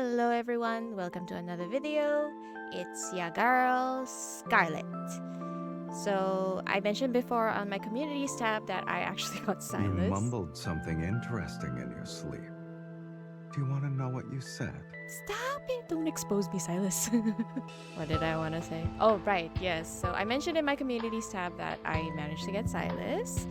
Hello everyone, welcome to another video. It's ya girl, Scarlett. So I mentioned before on my communities tab that I actually got You Sylus. mumbled something interesting in your sleep. Do you want to know what you said? Stop it! Don't expose me, Sylus. What did I want to say? Oh, right, yes. So I mentioned in my communities tab that I managed to get Sylus.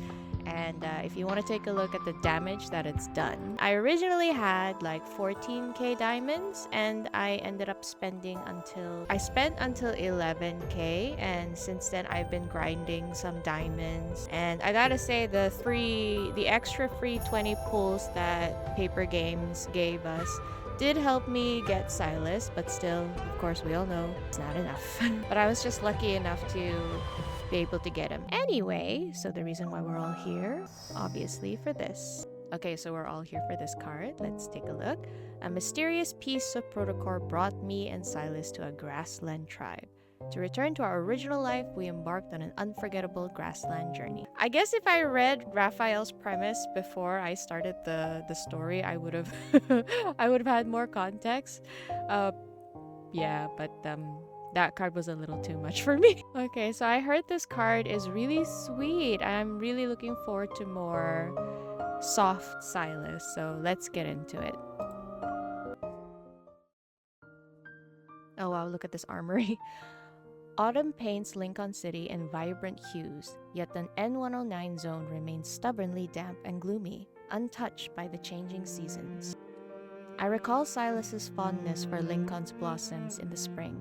And if you want to take a look at the damage that it's done, I originally had like 14k diamonds, and I ended up spending until 11k, and since then I've been grinding some diamonds. And I gotta say, the extra free 20 pulls that Paper Games gave us did help me get Sylus, but still, of course, we all know it's not enough. But I was just lucky enough to be able to get him. Anyway, so the reason why we're all here, obviously, for this. Okay, so we're all here for this card. Let's take a look. A mysterious piece of protocol brought me and Sylus to a Grassland tribe. To return to our original life, we embarked on an unforgettable Grassland journey. I guess if I read Raphael's premise before I started the story, I would have I would have had more context. Yeah, but that card was a little too much for me. Okay, so I heard this card is really sweet. I'm really looking forward to more soft Sylus, so let's get into it. Oh wow, look at this armory. Autumn paints Lincoln City in vibrant hues, yet the N109 zone remains stubbornly damp and gloomy, untouched by the changing seasons. I recall Sylus's fondness for Lincoln's blossoms in the spring.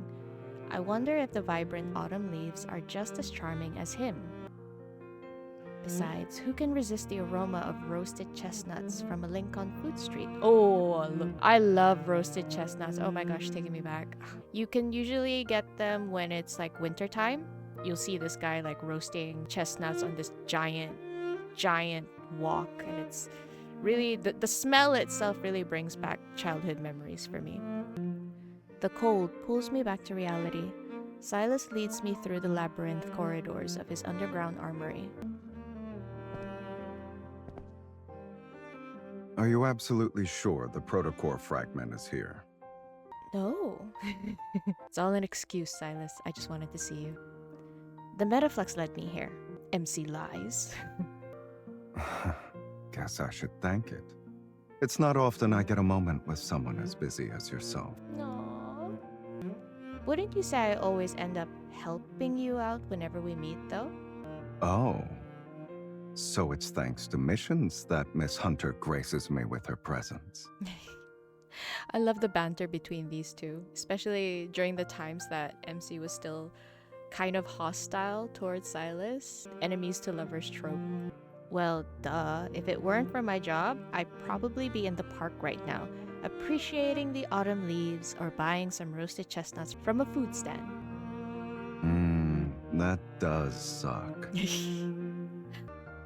I wonder if the vibrant autumn leaves are just as charming as him. Besides, who can resist the aroma of roasted chestnuts from a Lincoln food street? Oh, look, I love roasted chestnuts. Oh my gosh, taking me back. You can usually get them when it's like wintertime. You'll see this guy like roasting chestnuts on this giant wok, and it's really, the smell itself really brings back childhood memories for me. The cold pulls me back to reality. Sylus leads me through the labyrinth corridors of his underground armory. Are you absolutely sure the protocore fragment is here? No. It's all an excuse, Sylus. I just wanted to see you. The Metaflux led me here. MC lies. Guess I should thank it. It's not often I get a moment with someone as busy as yourself. Aww. Wouldn't you say I always end up helping you out whenever we meet, though? Oh. So it's thanks to missions that Miss Hunter graces me with her presence. I love the banter between these two, especially during the times that MC was still kind of hostile towards Sylus. Enemies to lovers trope. Well, duh. If it weren't for my job, I'd probably be in the park right now, appreciating the autumn leaves or buying some roasted chestnuts from a food stand. That does suck.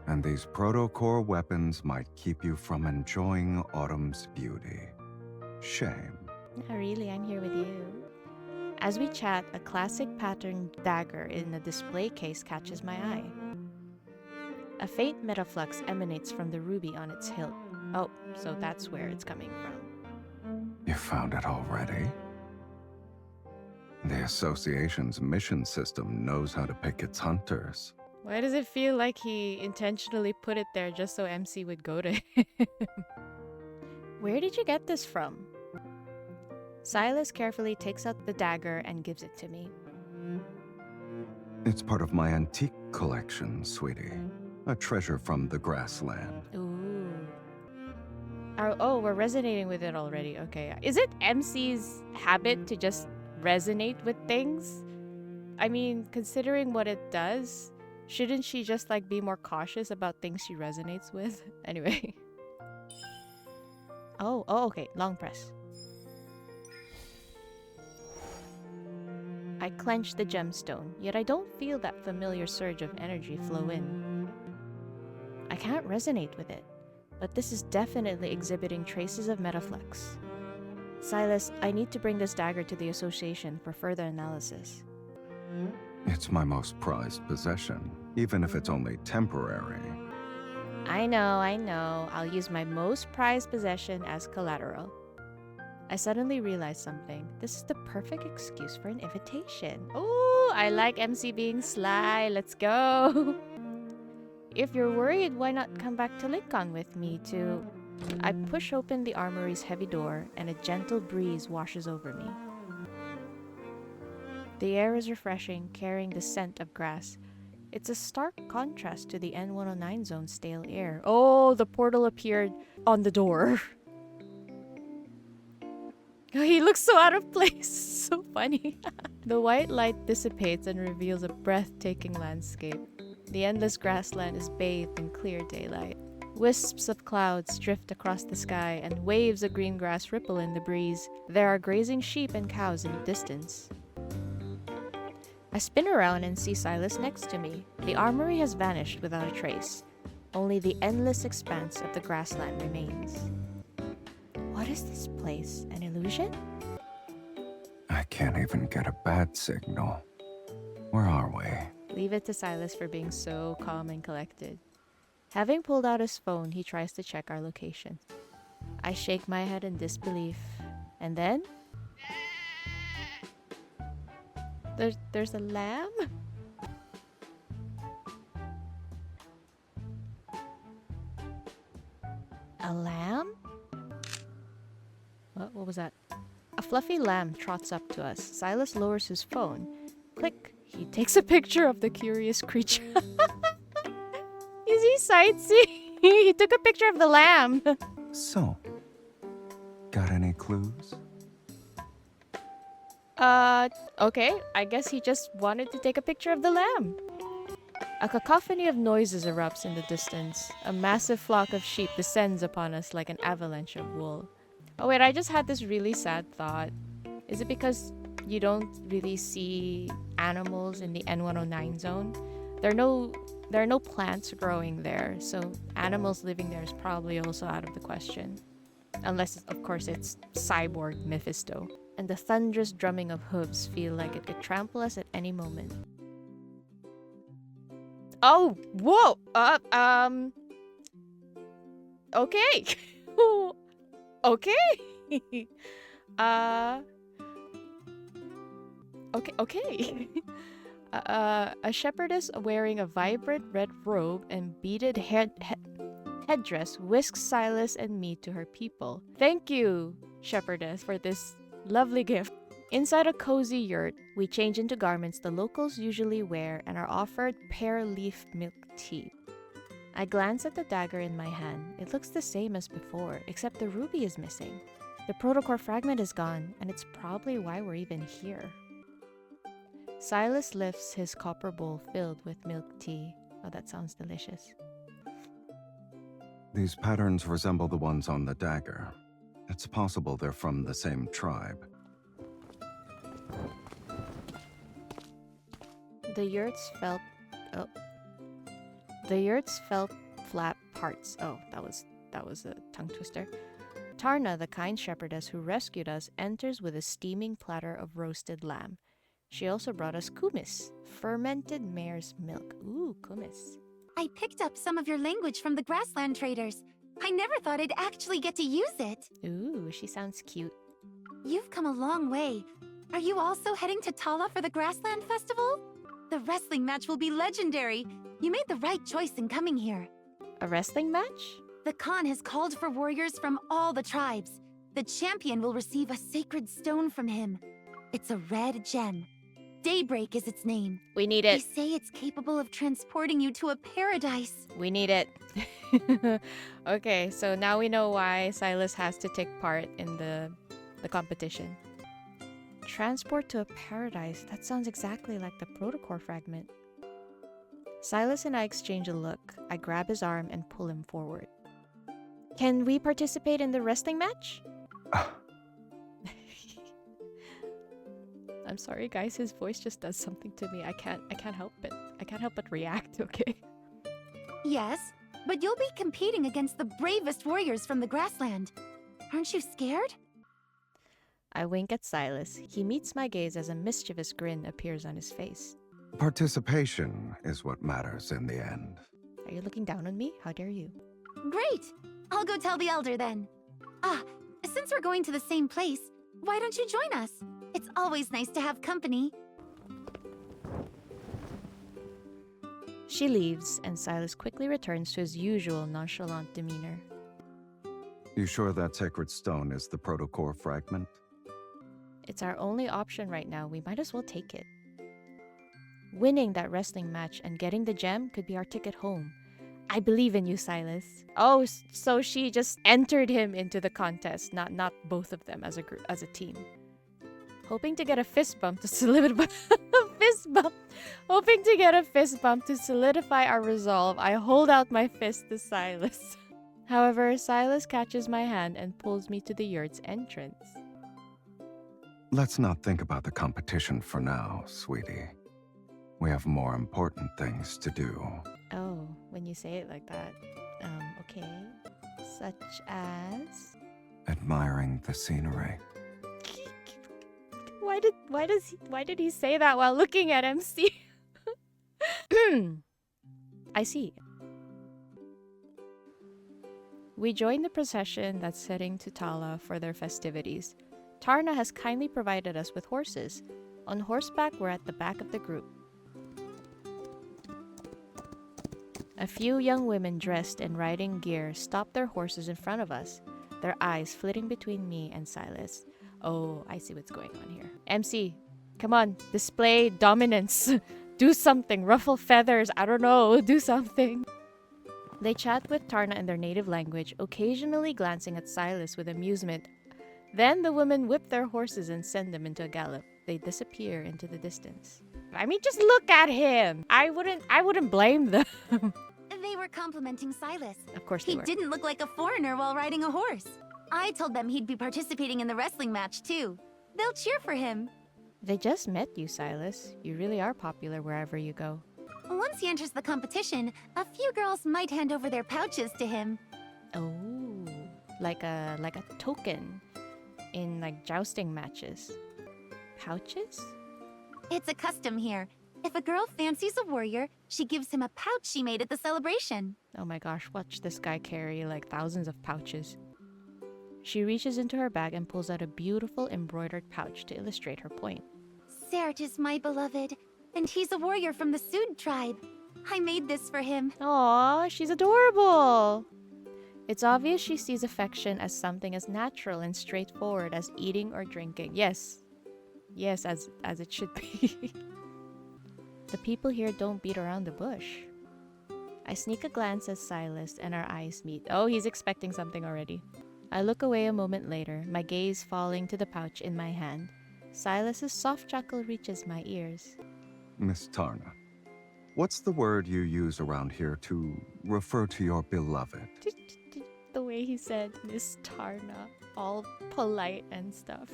And these protocore weapons might keep you from enjoying autumn's beauty. Shame. Not really, I'm here with you. As we chat, a classic patterned dagger in a display case catches my eye. A faint metaflux emanates from the ruby on its hilt. Oh, so that's where it's coming from. You found it already? The Association's mission system knows how to pick its hunters. Why does it feel like he intentionally put it there just so MC would go to him? Where did you get this from? Sylus carefully takes out the dagger and gives it to me. It's part of my antique collection, sweetie. A treasure from the Grassland. Ooh. Oh, we're resonating with it already. Okay. Is it MC's habit to just resonate with things? I mean, considering what it does, shouldn't she just like be more cautious about things she resonates with? Anyway. Oh, okay. Long press. I clench the gemstone, yet I don't feel that familiar surge of energy flow in. I can't resonate with it, but this is definitely exhibiting traces of Metaflux. Sylus, I need to bring this dagger to the Association for further analysis. It's my most prized possession, even if it's only temporary. I know. I'll use my most prized possession as collateral. I suddenly realized something. This is the perfect excuse for an invitation. Oh, I like MC being sly. Let's go. If you're worried, why not come back to Lincoln with me to... I push open the armory's heavy door and a gentle breeze washes over me. The air is refreshing, carrying the scent of grass. It's a stark contrast to the N109 zone's stale air. Oh, the portal appeared on the door. He looks so out of place. So funny. The white light dissipates and reveals a breathtaking landscape. The endless grassland is bathed in clear daylight. Wisps of clouds drift across the sky and waves of green grass ripple in the breeze. There are grazing sheep and cows in the distance. I spin around and see Sylus next to me. The armory has vanished without a trace. Only the endless expanse of the grassland remains. What is this place? An illusion? I can't even get a bad signal. Where are we? Leave it to Sylus for being so calm and collected. Having pulled out his phone, he tries to check our location. I shake my head in disbelief. And then... There's a lamb? A lamb? What was that? A fluffy lamb trots up to us. Sylus lowers his phone. Click. He takes a picture of the curious creature. Is he sightseeing? He took a picture of the lamb. So, got any clues? Okay. I guess he just wanted to take a picture of the lamb. A cacophony of noises erupts in the distance. A massive flock of sheep descends upon us like an avalanche of wool. Oh wait, I just had this really sad thought. Is it because you don't really see animals in the N109 zone? There are no plants growing there, so animals living there is probably also out of the question. Unless, of course, it's cyborg Mephisto. And the thunderous drumming of hooves feel like it could trample us at any moment. Oh, whoa! Okay. Okay. Okay. A shepherdess wearing a vibrant red robe and beaded headdress whisks Sylus and me to her people. Thank you, shepherdess, for this lovely gift. Inside a cozy yurt, we change into garments the locals usually wear and are offered pear leaf milk tea. I glance at the dagger in my hand. It looks the same as before, except the ruby is missing. The protocore fragment is gone, and it's probably why we're even here. Sylus lifts his copper bowl filled with milk tea. Oh, that sounds delicious. These patterns resemble the ones on the dagger. It's possible they're from the same tribe. The yurt's felt flat parts. Oh, that was a tongue twister. Tarna, the kind shepherdess who rescued us, enters with a steaming platter of roasted lamb. She also brought us kumis, fermented mare's milk. Ooh, kumis. I picked up some of your language from the Grassland traders. I never thought I'd actually get to use it. Ooh, she sounds cute. You've come a long way. Are you also heading to Tala for the Grassland Festival? The wrestling match will be legendary. You made the right choice in coming here. A wrestling match? The Khan has called for warriors from all the tribes. The champion will receive a sacred stone from him. It's a red gem. Daybreak is its name. We need it. They say it's capable of transporting you to a paradise. We need it. Okay, so now we know why Sylus has to take part in the competition. Transport to a paradise. That sounds exactly like the protocore fragment. Sylus and I exchange a look. I grab his arm and pull him forward. Can we participate in the wrestling match? I'm sorry, guys. His voice just does something to me. I can't help it. I can't help but react. Okay. Yes, but you'll be competing against the bravest warriors from the Grassland. Aren't you scared? I wink at Sylus. He meets my gaze as a mischievous grin appears on his face. Participation is what matters in the end. Are you looking down on me? How dare you? Great! I'll go tell the elder then. Ah, Since we're going to the same place, why don't you join us? It's always nice to have company. She leaves, and Sylus quickly returns to his usual nonchalant demeanor. You sure that sacred stone is the protocore fragment? It's our only option right now. We might as well take it. Winning that wrestling match and getting the gem could be our ticket home. I believe in you, Sylus. Oh, so she just entered him into the contest, not both of them as a team. Hoping to get a fist bump to solidify our resolve, I hold out my fist to Sylus. However, Sylus catches my hand and pulls me to the yurt's entrance. Let's not think about the competition for now, sweetie. We have more important things to do. Oh, when you say it like that. Okay. Such as? Admiring the scenery. Why did he say that while looking at MC? I see. We join the procession that's heading to Tala for their festivities. Tarna has kindly provided us with horses. On horseback, we're at the back of the group. A few young women dressed in riding gear stop their horses in front of us, their eyes flitting between me and Sylus. Oh, I see what's going on here. MC, come on, display dominance. Do something, ruffle feathers, I don't know, do something. They chat with Tarna in their native language, occasionally glancing at Sylus with amusement. Then the women whip their horses and send them into a gallop. They disappear into the distance. I mean, just look at him. I wouldn't blame them. They were complimenting Sylus. Of course they were. He didn't look like a foreigner while riding a horse. I told them he'd be participating in the wrestling match too. They'll cheer for him. They just met you, Sylus. You really are popular wherever you go. Once he enters the competition, a few girls might hand over their pouches to him. Oh, like a token in like jousting matches. Pouches? It's a custom here. If a girl fancies a warrior, she gives him a pouch she made at the celebration. Oh my gosh, watch this guy carry like thousands of pouches. She reaches into her bag and pulls out a beautiful embroidered pouch to illustrate her point. Sert is my beloved, and he's a warrior from the Sud tribe. I made this for him. Aww, she's adorable! It's obvious she sees affection as something as natural and straightforward as eating or drinking. Yes, as it should be. The people here don't beat around the bush. I sneak a glance at Sylus and our eyes meet. Oh, he's expecting something already. I look away a moment later, my gaze falling to the pouch in my hand. Sylus's soft chuckle reaches my ears. Miss Tarna, what's the word you use around here to refer to your beloved? The way he said Miss Tarna, all polite and stuff.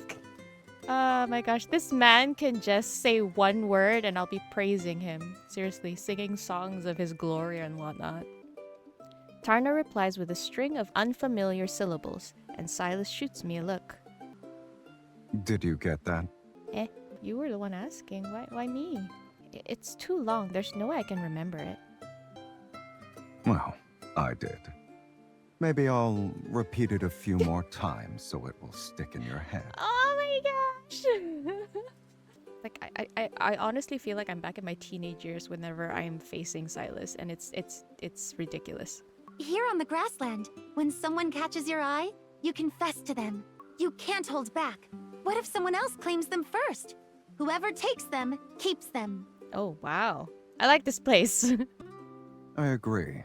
Oh my gosh, this man can just say one word and I'll be praising him. Seriously, singing songs of his glory and whatnot. Tarna replies with a string of unfamiliar syllables, and Sylus shoots me a look. Did you get that? You were the one asking. Why me? It's too long. There's no way I can remember it. Well, I did. Maybe I'll repeat it a few more times so it will stick in your head. Oh my gosh! Like I honestly feel like I'm back in my teenage years whenever I'm facing Sylus, and it's ridiculous. Here on the Grassland, when someone catches your eye, you confess to them. You can't hold back. What if someone else claims them first? Whoever takes them, keeps them. Oh, wow. I like this place. I agree.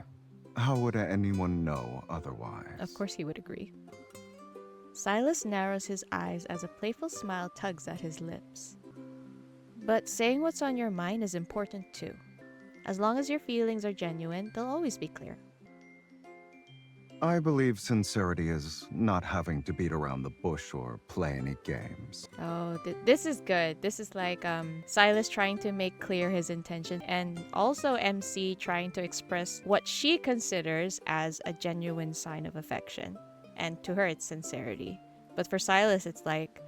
How would anyone know otherwise? Of course he would agree. Sylus narrows his eyes as a playful smile tugs at his lips. But saying what's on your mind is important too. As long as your feelings are genuine, they'll always be clear. I believe sincerity is not having to beat around the bush or play any games. Oh, this is good. This is like Sylus trying to make clear his intention, and also MC trying to express what she considers as a genuine sign of affection. And to her, it's sincerity. But for Sylus, it's like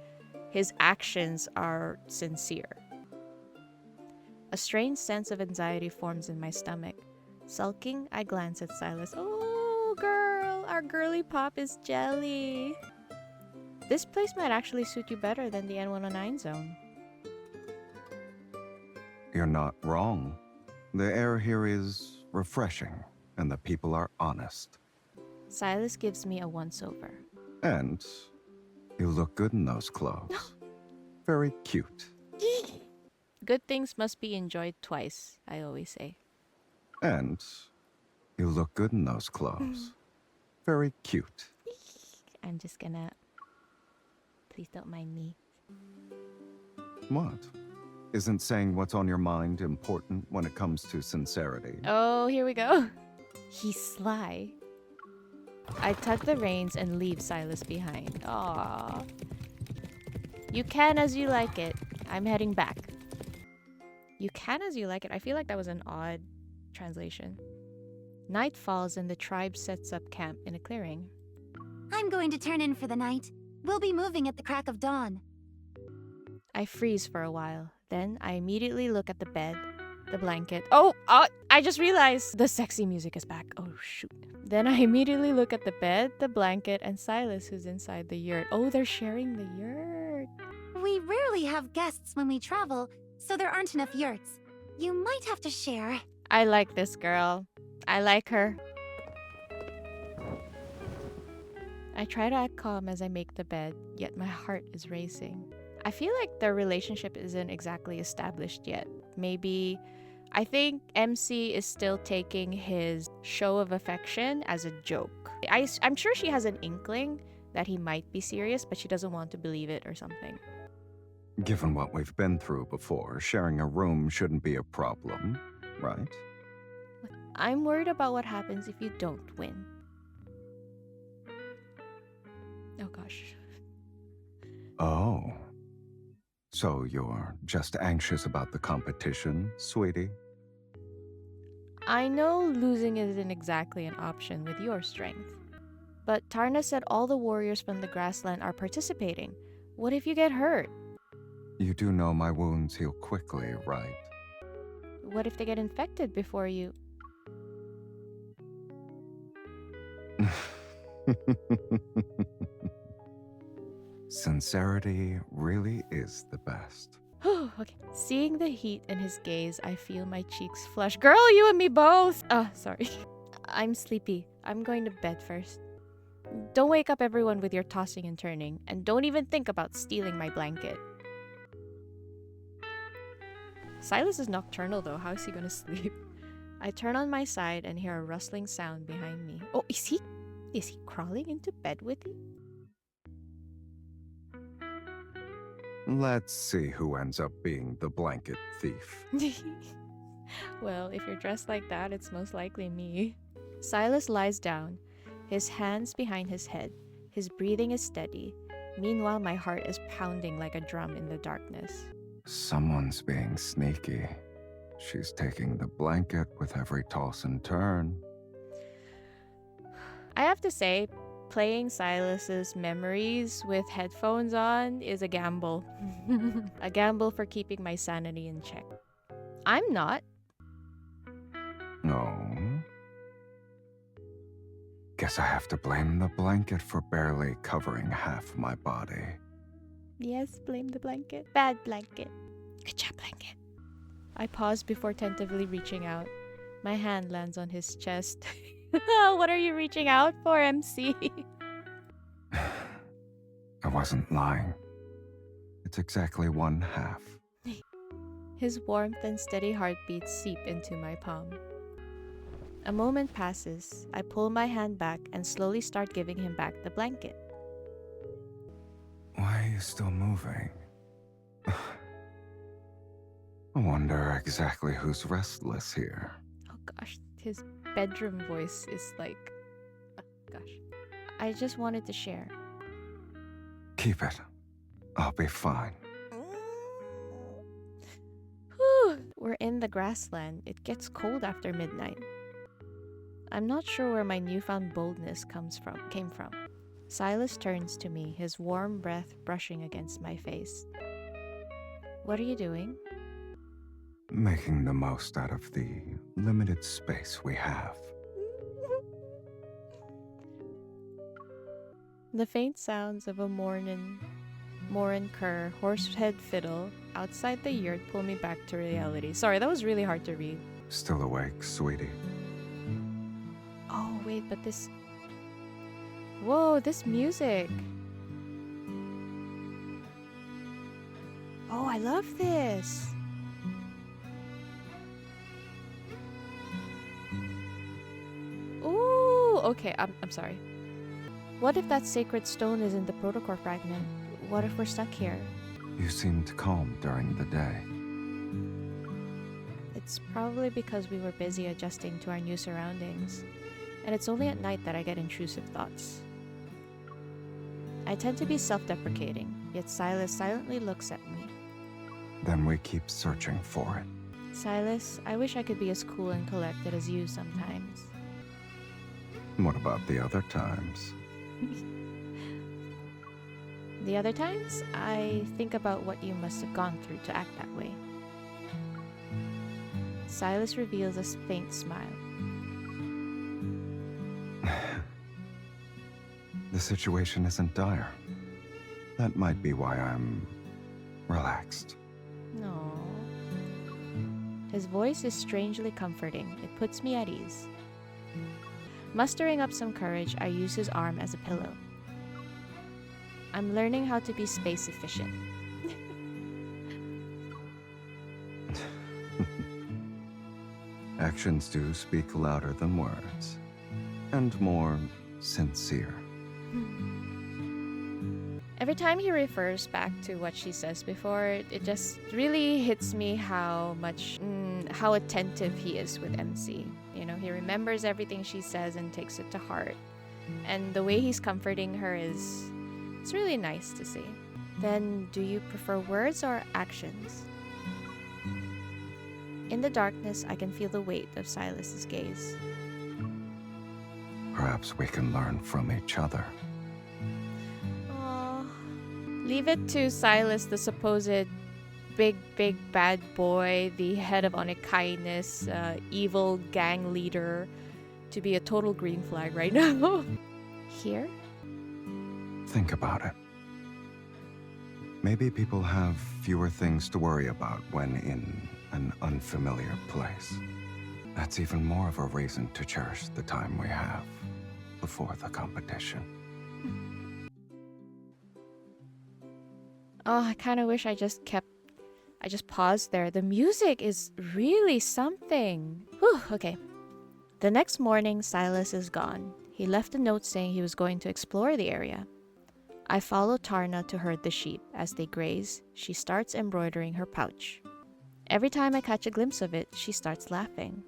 his actions are sincere. A strange sense of anxiety forms in my stomach. Sulking, I glance at Sylus. Oh, girl, our girly pop is jelly. This place might actually suit you better than the N109 zone. You're not wrong. The air here is refreshing, and the people are honest. Sylus gives me a once-over. And you look good in those clothes. Very cute. Good things must be enjoyed twice, I always say. And you look good in those clothes. Very cute. I'm just gonna... Please don't mind me. What? Isn't saying what's on your mind important when it comes to sincerity? Oh, here we go. He's sly. I tug the reins and leave Sylus behind. Aww. You can as you like it. I'm heading back. You can as you like it. I feel like that was an odd translation. Night falls and the tribe sets up camp in a clearing. I'm going to turn in for the night. We'll be moving at the crack of dawn. I freeze for a while. Then I immediately look at the bed, the blanket. Oh, I just realized the sexy music is back. Oh, shoot. Then I immediately look at the bed, the blanket, and Sylus, who's inside the yurt. Oh, they're sharing the yurt. We rarely have guests when we travel, so there aren't enough yurts. You might have to share. I like this girl. I like her. I try to act calm as I make the bed, yet my heart is racing. I feel like their relationship isn't exactly established yet. Maybe... I think MC is still taking his show of affection as a joke. I'm sure she has an inkling that he might be serious, but she doesn't want to believe it or something. Given what we've been through before, sharing a room shouldn't be a problem, right? I'm worried about what happens if you don't win. Oh gosh. Oh. So you're just anxious about the competition, sweetie? I know losing isn't exactly an option with your strength. But Tarna said all the warriors from the Grassland are participating. What if you get hurt? You do know my wounds heal quickly, right? What if they get infected before you... Sincerity really is the best. Okay. Seeing the heat in his gaze, I feel my cheeks flush. Girl, you and me both! Oh, sorry. I'm sleepy. I'm going to bed first. Don't wake up everyone with your tossing and turning, and don't even think about stealing my blanket. Sylus is nocturnal though. How is he gonna sleep? I turn on my side and hear a rustling sound behind me. Oh, is he crawling into bed with you? Let's see who ends up being the blanket thief. Well, if you're dressed like that, it's most likely me. Sylus lies down, his hands behind his head. His breathing is steady. Meanwhile, my heart is pounding like a drum in the darkness. Someone's being sneaky. She's taking the blanket with every toss and turn. I have to say, playing Sylus's memories with headphones on is a gamble. A gamble for keeping my sanity in check. I'm not. No. Guess I have to blame the blanket for barely covering half my body. Yes, blame the blanket. Bad blanket. Good job, blanket. I pause before tentatively reaching out. My hand lands on his chest. What are you reaching out for, MC? I wasn't lying. It's exactly one half. His warmth and steady heartbeats seep into my palm. A moment passes. I pull my hand back and slowly start giving him back the blanket. Why are you still moving? I wonder exactly who's restless here. Oh gosh, his bedroom voice is like... Oh gosh. I just wanted to share. Keep it. I'll be fine. Whew. We're in the Grassland. It gets cold after midnight. I'm not sure where my newfound boldness came from. Sylus turns to me, his warm breath brushing against my face. What are you doing? Making the most out of the limited space we have. The faint sounds of a Morin cur horsehead fiddle outside the yurt pull me back to reality. Sorry, that was really hard to read. Still awake, sweetie? Oh, wait, but this... Whoa, this music. Oh, I love this. Ooh, okay, I'm sorry. What if that sacred stone isn't the protocore fragment? What if we're stuck here? You seemed calm during the day. It's probably because we were busy adjusting to our new surroundings. And it's only at night that I get intrusive thoughts. I tend to be self-deprecating, yet Sylus silently looks at me. Then we keep searching for it. Sylus, I wish I could be as cool and collected as you sometimes. What about the other times? The other times, I think about what you must have gone through to act that way. Sylus reveals a faint smile. The situation isn't dire. That might be why I'm relaxed. No. His voice is strangely comforting. It puts me at ease. Mustering up some courage, I use his arm as a pillow. I'm learning how to be space efficient. Actions do speak louder than words, and more sincere. Every time he refers back to what she says before, it just really hits me how attentive he is with MC. You know, he remembers everything she says and takes it to heart. And the way he's comforting her it's really nice to see. Then, do you prefer words or actions? In the darkness, I can feel the weight of Sylus's gaze. Perhaps we can learn from each other. Aww. Leave it to Sylus, the supposed big bad boy, the head of Onekindness, evil gang leader, to be a total green flag right now. Here? Think about it. Maybe people have fewer things to worry about when in an unfamiliar place. That's even more of a reason to cherish the time we have before the competition. Oh, I kind of wish I just paused there. The music is really something. Whew, okay. The next morning, Sylus is gone. He left a note saying he was going to explore the area. I follow Tarna to herd the sheep. As they graze, she starts embroidering her pouch. Every time I catch a glimpse of it, she starts laughing.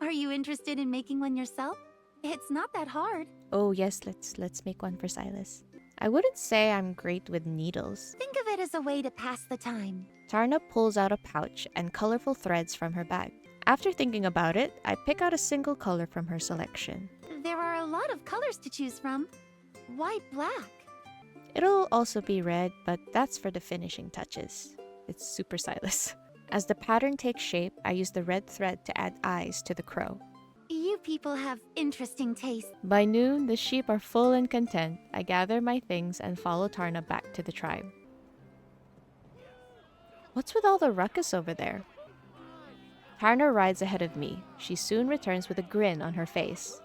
Are you interested in making one yourself? It's not that hard. Oh yes, let's make one for Sylus. I wouldn't say I'm great with needles. Think of it as a way to pass the time. Tarna pulls out a pouch and colorful threads from her bag. After thinking about it, I pick out a single color from her selection. There are a lot of colors to choose from. Why black? It'll also be red, but that's for the finishing touches. It's super Sylus. As the pattern takes shape, I use the red thread to add eyes to the crow. You people have interesting taste. By noon, the sheep are full and content. I gather my things and follow Tarna back to the tribe. What's with all the ruckus over there? Tarna rides ahead of me. She soon returns with a grin on her face.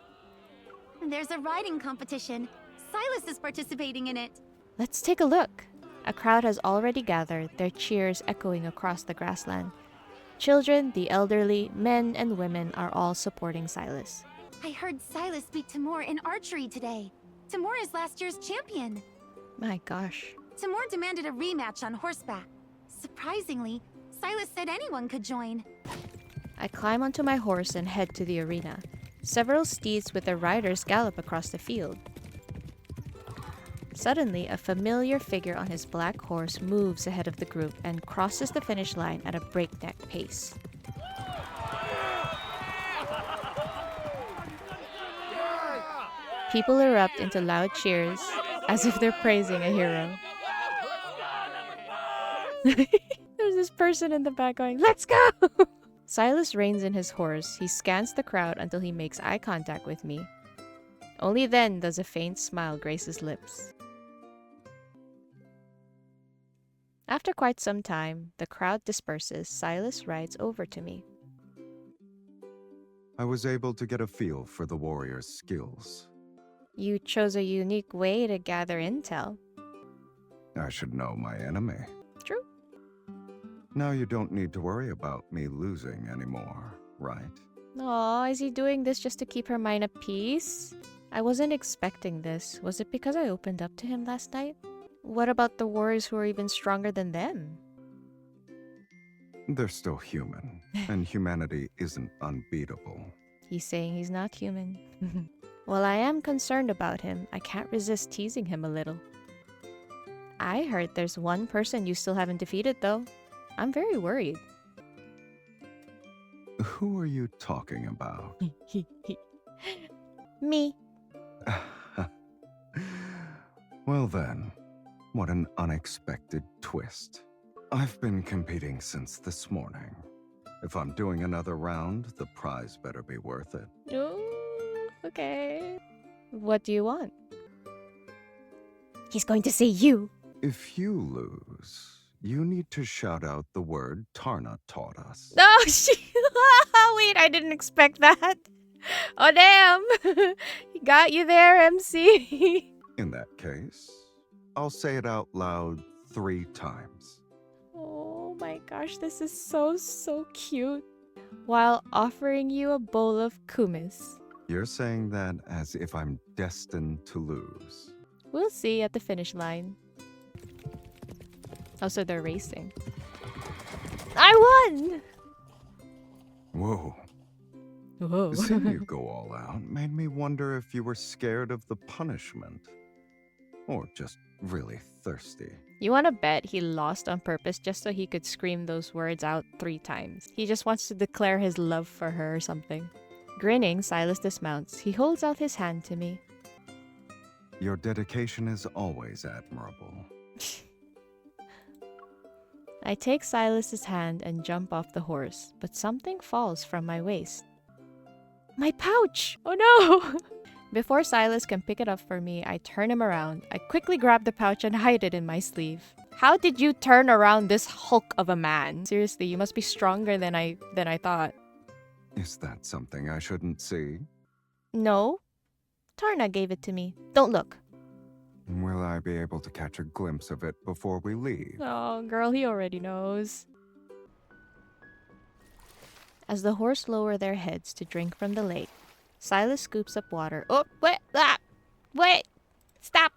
There's a riding competition. Sylus is participating in it. Let's take a look. A crowd has already gathered, their cheers echoing across the grassland. Children, the elderly, men, and women are all supporting Sylus. I heard Sylus beat Timur in archery today. Timur is last year's champion. My gosh. Timur demanded a rematch on horseback. Surprisingly, Sylus said anyone could join. I climb onto my horse and head to the arena. Several steeds with their riders gallop across the field. Suddenly, a familiar figure on his black horse moves ahead of the group and crosses the finish line at a breakneck pace. People erupt into loud cheers, as if they're praising a hero. There's this person in the back going, "Let's go!" Sylus reins in his horse. He scans the crowd until he makes eye contact with me. Only then does a faint smile grace his lips. After quite some time, the crowd disperses. Sylus rides over to me. I was able to get a feel for the warrior's skills. You chose a unique way to gather intel. I should know my enemy. True. Now you don't need to worry about me losing anymore, right? Aw, is he doing this just to keep her mind at peace? I wasn't expecting this. Was it because I opened up to him last night? What about the warriors who are even stronger than them? They're still human, and humanity isn't unbeatable. He's saying he's not human. Well, I am concerned about him. I can't resist teasing him a little. I heard there's one person you still haven't defeated, though. I'm very worried. Who are you talking about? Me. Well then, what an unexpected twist. I've been competing since this morning. If I'm doing another round, the prize better be worth it. Oh, okay. What do you want? He's going to say you. If you lose, you need to shout out the word Tarna taught us. Oh, wait, I didn't expect that. Oh, damn. He got you there, MC. In that case, I'll say it out loud 3 times. Oh my gosh, this is so cute. While offering you a bowl of kumis. You're saying that as if I'm destined to lose. We'll see at the finish line. Oh, so they're racing. I won! Whoa. Whoa. Seeing you go all out made me wonder if you were scared of the punishment. Or just really thirsty. You want to bet he lost on purpose just so he could scream those words out 3 times. He just wants to declare his love for her or something. Grinning, Sylus dismounts. He holds out his hand to me. Your dedication is always admirable. I take Silas's hand and jump off the horse, but something falls from my waist. My pouch! Oh no! Before Sylus can pick it up for me, I turn him around. I quickly grab the pouch and hide it in my sleeve. How did you turn around this hulk of a man? Seriously, you must be stronger than I thought. Is that something I shouldn't see? No. Tarna gave it to me. Don't look. Will I be able to catch a glimpse of it before we leave? Oh, girl, he already knows. As the horse lower their heads to drink from the lake, Sylus scoops up water. Oh, wait! Ah, wait! Stop!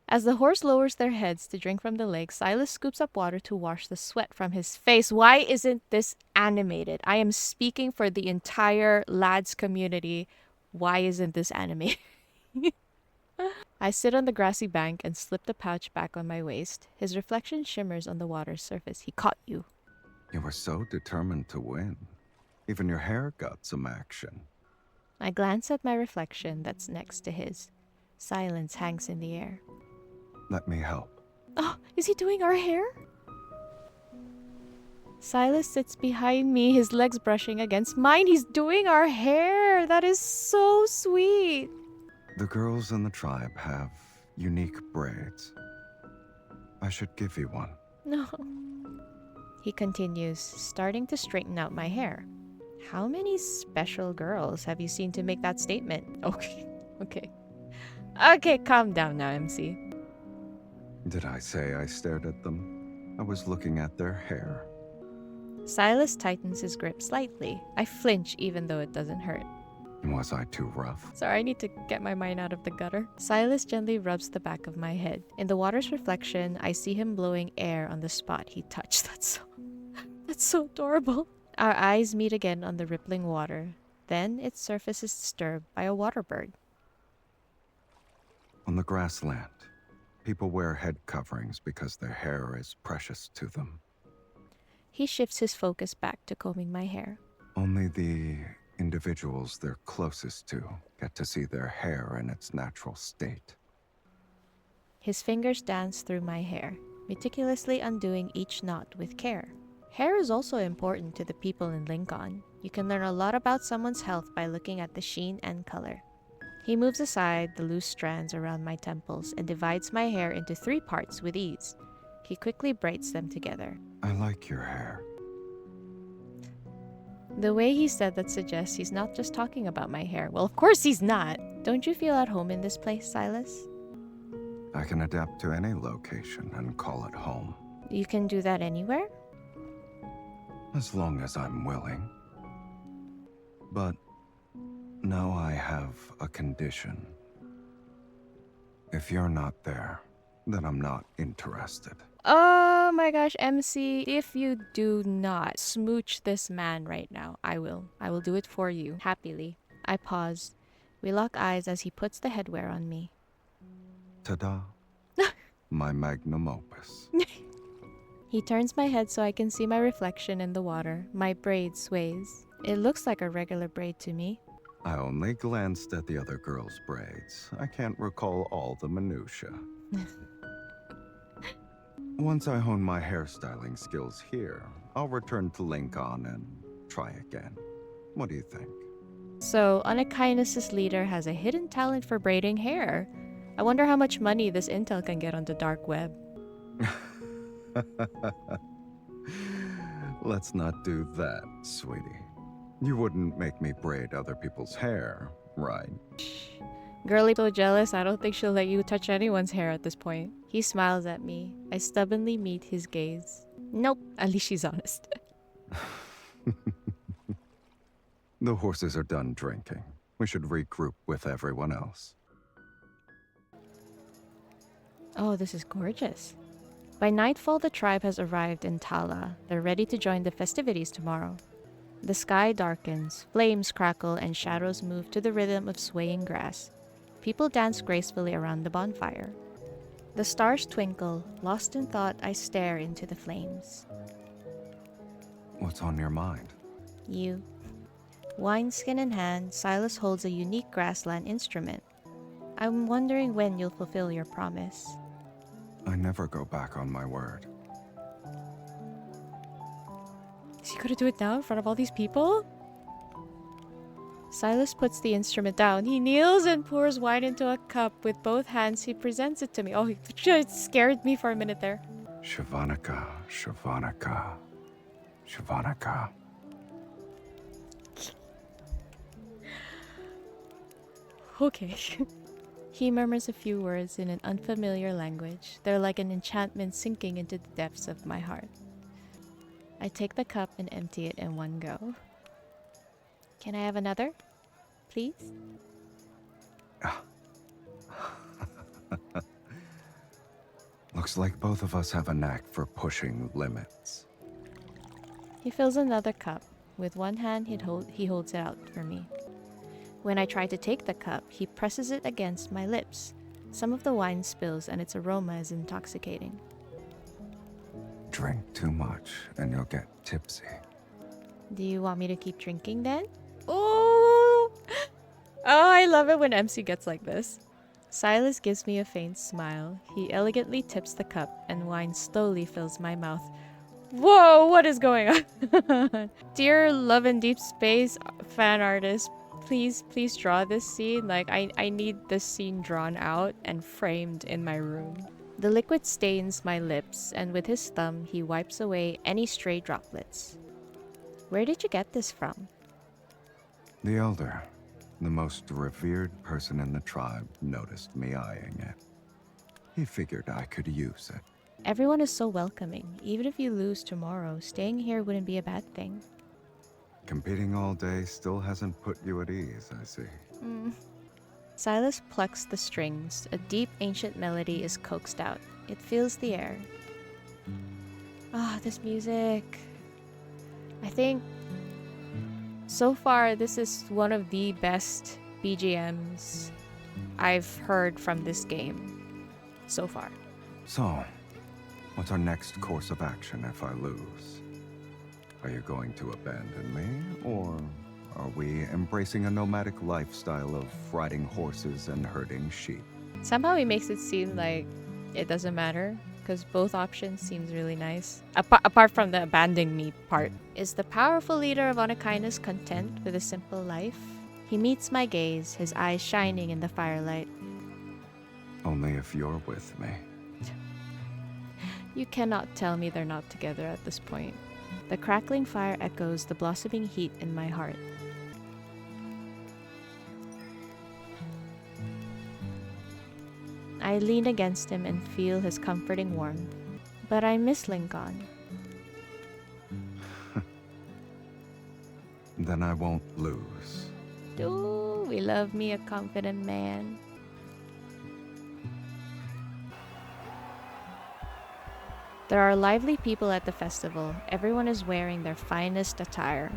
As the horse lowers their heads to drink from the lake, Sylus scoops up water to wash the sweat from his face. Why isn't this animated? I am speaking for the entire lads community. Why isn't this animated? I sit on the grassy bank and slip the pouch back on my waist. His reflection shimmers on the water's surface. He caught you. You were so determined to win. Even your hair got some action. I glance at my reflection that's next to his. Silence hangs in the air. Let me help. Oh, is he doing our hair? Sylus sits behind me, his legs brushing against mine. He's doing our hair. That is so sweet. The girls in the tribe have unique braids. I should give you one. No. He continues, starting to straighten out my hair. How many special girls have you seen to make that statement? Okay, calm down now, MC. Did I say I stared at them? I was looking at their hair. Sylus tightens his grip slightly. I flinch even though it doesn't hurt. Was I too rough? Sorry, I need to get my mind out of the gutter. Sylus gently rubs the back of my head. In the water's reflection, I see him blowing air on the spot he touched. That's so adorable. Our eyes meet again on the rippling water. Then its surface is disturbed by a water bird. On the grassland, people wear head coverings because their hair is precious to them. He shifts his focus back to combing my hair. Only the individuals they're closest to get to see their hair in its natural state. His fingers dance through my hair, meticulously undoing each knot with care. Hair is also important to the people in Lincoln. You can learn a lot about someone's health by looking at the sheen and color. He moves aside the loose strands around my temples and divides my hair into 3 parts with ease. He quickly braids them together. I like your hair. The way he said that suggests he's not just talking about my hair. Well, of course he's not. Don't you feel at home in this place, Sylus? I can adapt to any location and call it home. You can do that anywhere? As long as I'm willing. But now I have a condition. If you're not there, then I'm not interested. Oh my gosh, MC, if you do not smooch this man right now, I will. I will do it for you, happily. I pause. We lock eyes as he puts the headwear on me. Ta-da. My magnum opus. He turns my head so I can see my reflection in the water. My braid sways. It looks like a regular braid to me. I only glanced at the other girls' braids. I can't recall all the minutiae. Once I hone my hairstyling skills here, I'll return to Lincoln and try again. What do you think? So, Unikindness's leader has a hidden talent for braiding hair. I wonder how much money this intel can get on the dark web. Let's not do that, sweetie. You wouldn't make me braid other people's hair, right? Girlie so jealous, I don't think she'll let you touch anyone's hair at this point. He smiles at me. I stubbornly meet his gaze. Nope, at least she's honest. The horses are done drinking. We should regroup with everyone else. Oh, this is gorgeous. By nightfall, the tribe has arrived in Tala. They're ready to join the festivities tomorrow. The sky darkens, flames crackle, and shadows move to the rhythm of swaying grass. People dance gracefully around the bonfire. The stars twinkle. Lost in thought, I stare into the flames. What's on your mind? You. Wineskin in hand, Sylus holds a unique Grassland instrument. I'm wondering when you'll fulfill your promise. I never go back on my word. Is he gonna do it now in front of all these people? Sylus puts the instrument down. He kneels and pours wine into a cup. With both hands, he presents it to me. Oh, it scared me for a minute there. Shavanika, Shavanika, Shavanika. Okay. He murmurs a few words in an unfamiliar language. They're like an enchantment sinking into the depths of my heart. I take the cup and empty it in one go. Can I have another? Please? Looks like both of us have a knack for pushing limits. He fills another cup. With one hand, he holds it out for me. When I try to take the cup, he presses it against my lips. Some of the wine spills and its aroma is intoxicating. Drink too much and you'll get tipsy. Do you want me to keep drinking then? Oh! Oh, I love it when MC gets like this. Sylus gives me a faint smile. He elegantly tips the cup and wine slowly fills my mouth. Whoa, what is going on? Dear Love and Deepspace fan artist, please draw this scene. Like, I need this scene drawn out and framed in my room. The liquid stains my lips, and with his thumb, he wipes away any stray droplets. Where did you get this from? The elder, the most revered person in the tribe, noticed me eyeing it. He figured I could use it. Everyone is so welcoming. Even if you lose tomorrow, staying here wouldn't be a bad thing. Competing all day still hasn't put you at ease, I see. Sylus plucks the strings. A deep, ancient melody is coaxed out. It fills the air. Ah, this music. I think so far this is one of the best BGMs I've heard from this game so far. So, what's our next course of action if I lose? Are you going to abandon me, or are we embracing a nomadic lifestyle of riding horses and herding sheep? Somehow he makes it seem like it doesn't matter. because both options seems really nice. Apart from the abandoning me part. Is the powerful leader of Onakaina's content with a simple life? He meets my gaze, his eyes shining in the firelight. Only if you're with me. You cannot tell me they're not together at this point. The crackling fire echoes the blossoming heat in my heart. I lean against him and feel his comforting warmth. But I miss Lincoln. Then I won't lose. Ooh, we love me a confident man. There are lively people at the festival. Everyone is wearing their finest attire.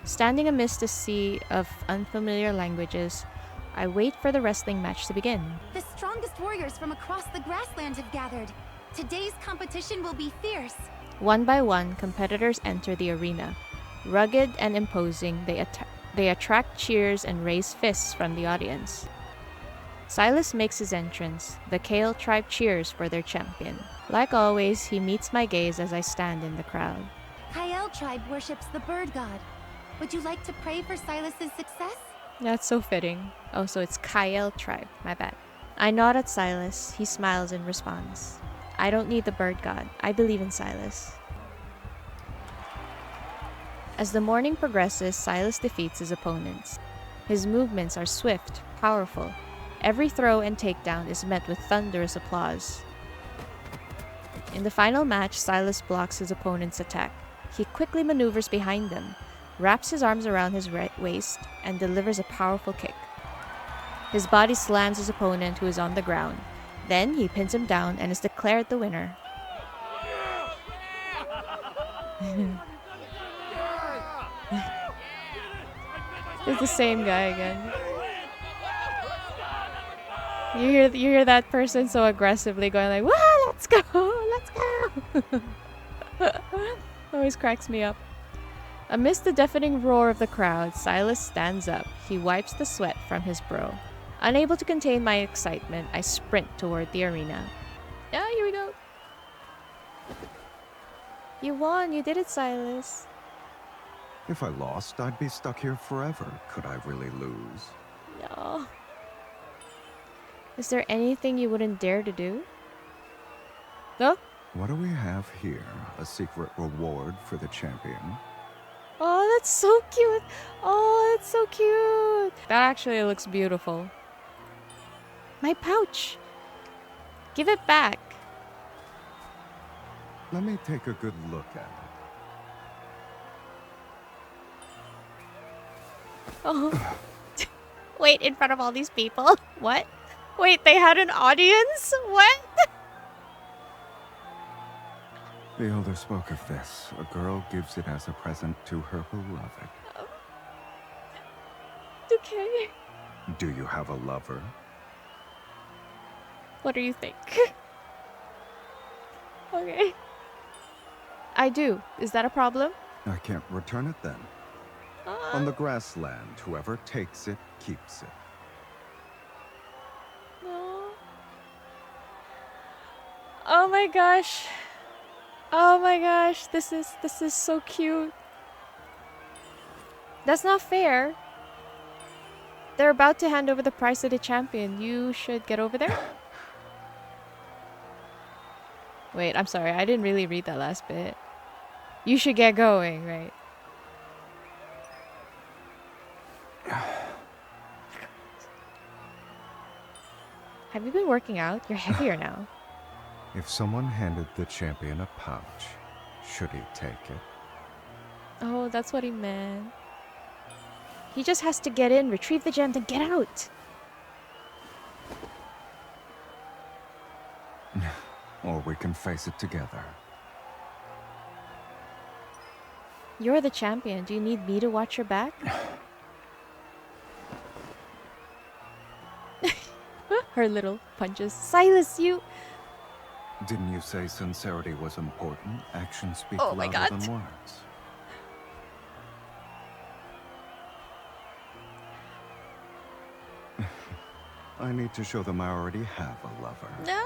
Standing amidst a sea of unfamiliar languages, I wait for the wrestling match to begin. The strongest warriors from across the Grassland have gathered. Today's competition will be fierce. One by one, competitors enter the arena. Rugged and imposing, they attract cheers and raise fists from the audience. Sylus makes his entrance. The Kale tribe cheers for their champion. Like always, he meets my gaze as I stand in the crowd. Kael tribe worships the bird god. Would you like to pray for Silas's success? That's so fitting. Oh, so it's Kael tribe. My bad. I nod at Sylus. He smiles in response. I don't need the bird god. I believe in Sylus. As the morning progresses, Sylus defeats his opponents. His movements are swift, powerful. Every throw and takedown is met with thunderous applause. In the final match, Sylus blocks his opponent's attack. He quickly maneuvers behind them, wraps his arms around his waist, and delivers a powerful kick. His body slams his opponent, who is on the ground. Then he pins him down and is declared the winner. It's the same guy again. You hear that person so aggressively going like, "Wow, let's go, let's go!" Always cracks me up. Amidst the deafening roar of the crowd, Sylus stands up. He wipes the sweat from his brow. Unable to contain my excitement, I sprint toward the arena. Ah, here we go. You won. You did it, Sylus. If I lost, I'd be stuck here forever. Could I really lose? No. Is there anything you wouldn't dare to do? No? What do we have here? A secret reward for the champion? Oh, that's so cute. Oh, that's so cute. That actually looks beautiful. My pouch. Give it back. Let me take a good look at it. Oh. Wait, in front of all these people? What? Wait, they had an audience? What? The elder spoke of this. A girl gives it as a present to her beloved. Okay. Do you have a lover? What do you think? Okay. I do. Is that a problem? I can't return it then. On the Grassland, whoever takes it, keeps it. No. Oh my gosh. Oh my gosh. This is so cute. That's not fair. They're about to hand over the prize to the champion. You should get over there. Wait, I'm sorry. I didn't really read that last bit. You should get going, right? Have you been working out? You're heavier now. If someone handed the champion a pouch, should he take it? Oh, that's what he meant. He just has to get in, retrieve the gem, then get out. Or we can face it together. You're the champion. Do you need me to watch your back? Her little punches. Sylus, you... Didn't you say sincerity was important? Actions speak Oh my louder God. than words. I need to show them I already have a lover. No.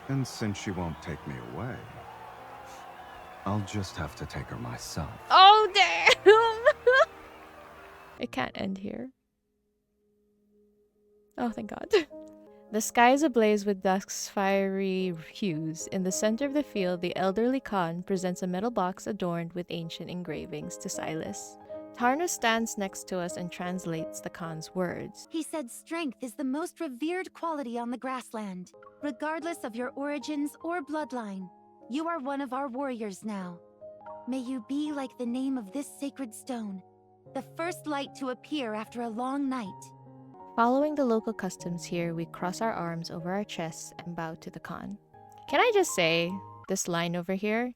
And since she won't take me away, I'll just have to take her myself. Oh, damn! It can't end here. Oh, thank God. The sky is ablaze with dusk's fiery hues. In the center of the field, the elderly Khan presents a metal box adorned with ancient engravings to Sylus. Tarna stands next to us and translates the Khan's words. He said strength is the most revered quality on the Grassland. Regardless of your origins or bloodline, you are one of our warriors now. May you be like the name of this sacred stone, the first light to appear after a long night. Following the local customs here, we cross our arms over our chests and bow to the Khan. Can I just say, this line over here,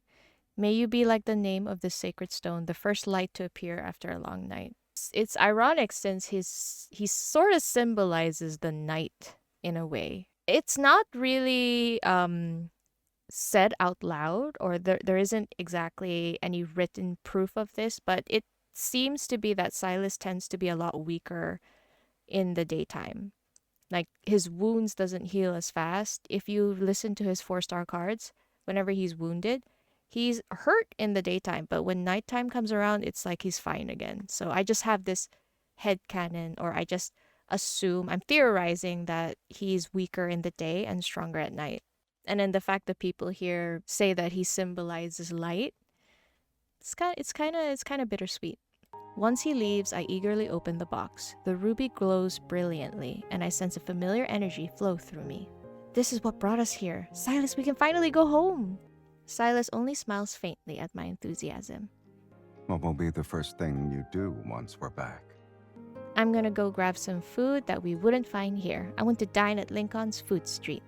may you be like the name of this sacred stone, the first light to appear after a long night. It's ironic since he sort of symbolizes the night in a way. It's not really said out loud, or there isn't exactly any written proof of this, but it seems to be that Sylus tends to be a lot weaker in the daytime. Like, his wounds doesn't heal as fast. If you listen to his 4-star cards, whenever he's wounded, he's hurt in the daytime, but when nighttime comes around, it's like he's fine again. So I just have this headcanon, or I just assume, I'm theorizing that he's weaker in the day and stronger at night. And then the fact that people here say that he symbolizes light, it's kind of bittersweet. Once he leaves, I eagerly open the box. The ruby glows brilliantly, and I sense a familiar energy flow through me. This is what brought us here. Sylus, we can finally go home. Sylus only smiles faintly at my enthusiasm. What will be the first thing you do once we're back? I'm gonna go grab some food that we wouldn't find here. I want to dine at Lincoln's Food Street.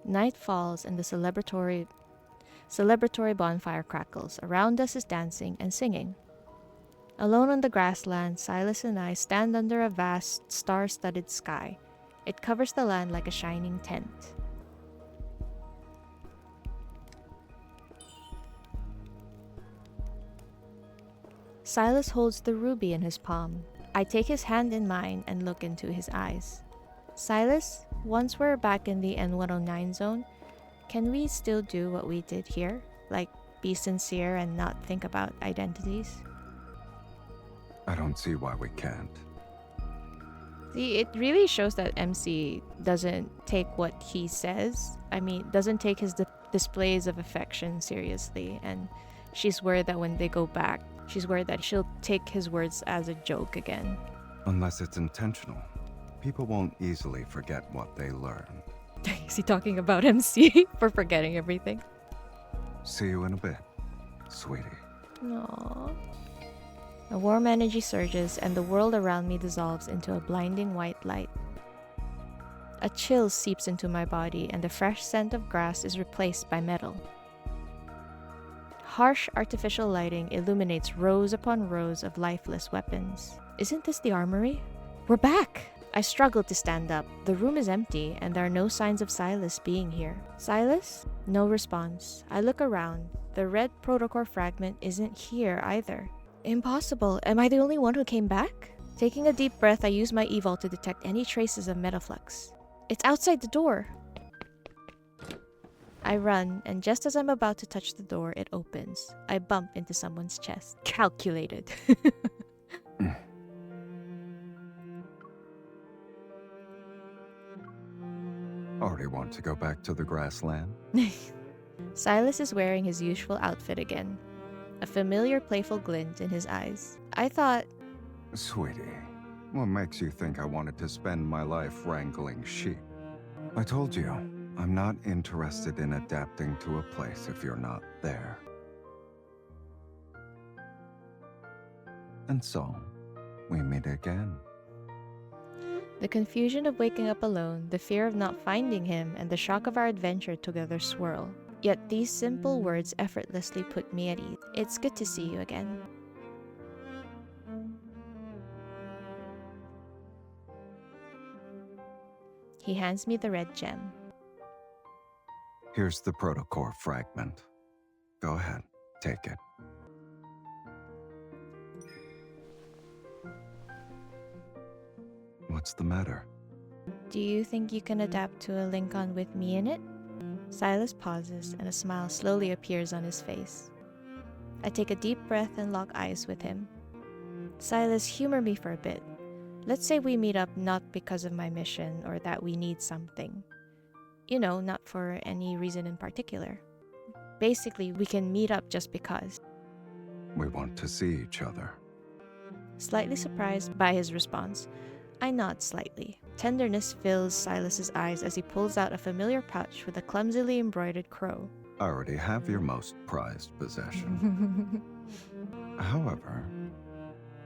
Night falls and the celebratory bonfire crackles. Around us is dancing and singing. Alone on the grassland, Sylus and I stand under a vast, star-studded sky. It covers the land like a shining tent. Sylus holds the ruby in his palm. I take his hand in mine and look into his eyes. Sylus, once we're back in the N109 zone, can we still do what we did here? Like, be sincere and not think about identities? I don't see why we can't. See, it really shows that MC doesn't take what he says. Doesn't take his displays of affection seriously. And she's worried that when they go back, she's worried that she'll take his words as a joke again. Unless it's intentional. People won't easily forget what they learn. Is he talking about MC for forgetting everything? See you in a bit, sweetie. Aww. A warm energy surges and the world around me dissolves into a blinding white light. A chill seeps into my body and the fresh scent of grass is replaced by metal. Harsh artificial lighting illuminates rows upon rows of lifeless weapons. Isn't this the armory? We're back! I struggle to stand up. The room is empty and there are no signs of Sylus being here. Sylus? No response. I look around. The red protocore fragment isn't here either. Impossible. Am I the only one who came back? Taking a deep breath, I use my evol to detect any traces of metaflux. It's outside the door. I run, and just as I'm about to touch the door, it opens. I bump into someone's chest. Calculated. Already want to go back to the grassland? Sylus is wearing his usual outfit again. A familiar playful glint in his eyes. I thought... Sweetie, what makes you think I wanted to spend my life wrangling sheep? I told you, I'm not interested in adapting to a place if you're not there. And so, we meet again. The confusion of waking up alone, the fear of not finding him, and the shock of our adventure together swirl. Yet these simple words effortlessly put me at ease. It's good to see you again. He hands me the red gem. Here's the protocore fragment. Go ahead, take it. What's the matter? Do you think you can adapt to a Lincoln with me in it? Sylus pauses, and a smile slowly appears on his face. I take a deep breath and lock eyes with him. Sylus, humor me for a bit. Let's say we meet up not because of my mission or that we need something. You know, not for any reason in particular. Basically, we can meet up just because. We want to see each other. Slightly surprised by his response, I nod slightly. Tenderness fills Sylus's eyes as he pulls out a familiar pouch with a clumsily embroidered crow. I already have your most prized possession. However,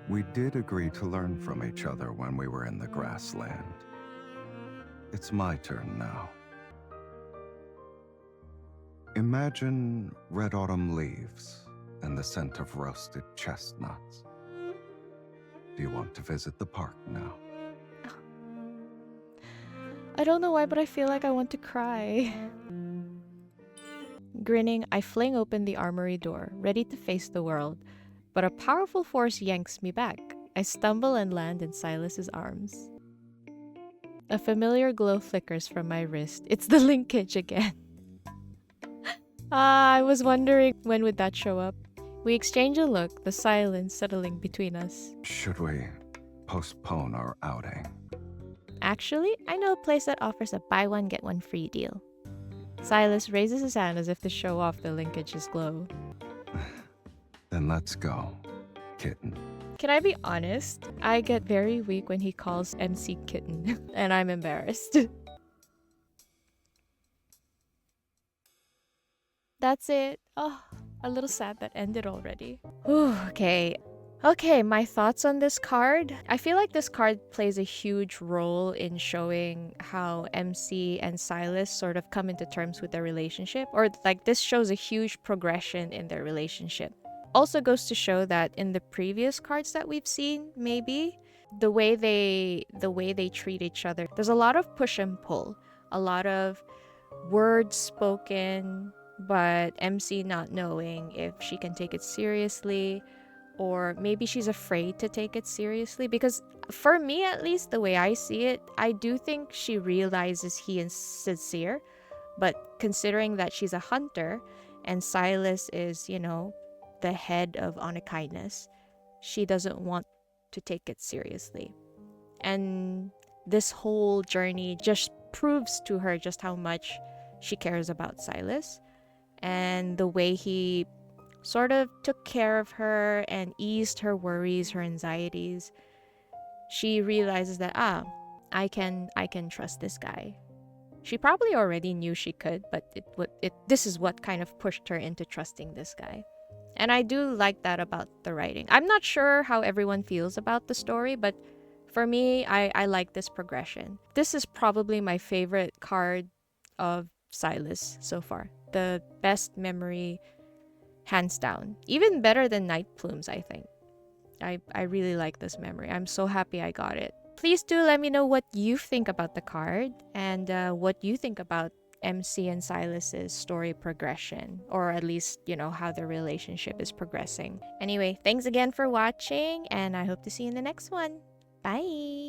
we did agree to learn from each other when we were in the Grassland. It's my turn now. Imagine red autumn leaves and the scent of roasted chestnuts. Do you want to visit the park now? I don't know why, but I feel like I want to cry. Grinning, I fling open the armory door, ready to face the world, but a powerful force yanks me back. I stumble and land in Sylus's arms. A familiar glow flickers from my wrist. It's the linkage again. I was wondering when would that show up. We exchange a look, the silence settling between us. Should we postpone our outing? Actually, I know a place that offers a buy one get one free deal. Sylus raises his hand as if to show off the linkage's glow. Then let's go, kitten. Can I be honest? I get very weak when he calls MC kitten, and I'm embarrassed. That's it. Oh, a little sad that ended already. Whew, okay, my thoughts on this card. I feel like this card plays a huge role in showing how MC and Sylus sort of come into terms with their relationship, or like this shows a huge progression in their relationship. Also goes to show that in the previous cards that we've seen, maybe the way they treat each other, there's a lot of push and pull, a lot of words spoken, but MC not knowing if she can take it seriously, or maybe she's afraid to take it seriously. Because for me, at least, the way I see it, I do think she realizes he is sincere, but considering that she's a hunter and Sylus is, you know, the head of Honor Kindness, she doesn't want to take it seriously. And this whole journey just proves to her just how much she cares about Sylus, and the way he sort of took care of her and eased her worries, her anxieties. She realizes that I can trust this guy. She probably already knew she could, but this is what kind of pushed her into trusting this guy. And I do like that about the writing. I'm not sure how everyone feels about the story, but for me, I like this progression. This is probably my favorite card of Sylus so far. The best memory, hands down. Even better than Night Plumes, I think. I really like this memory. I'm so happy I got it. Please do let me know what you think about the card and what you think about MC and Sylus's story progression, or at least, you know, how their relationship is progressing. Anyway, thanks again for watching, and I hope to see you in the next one. Bye!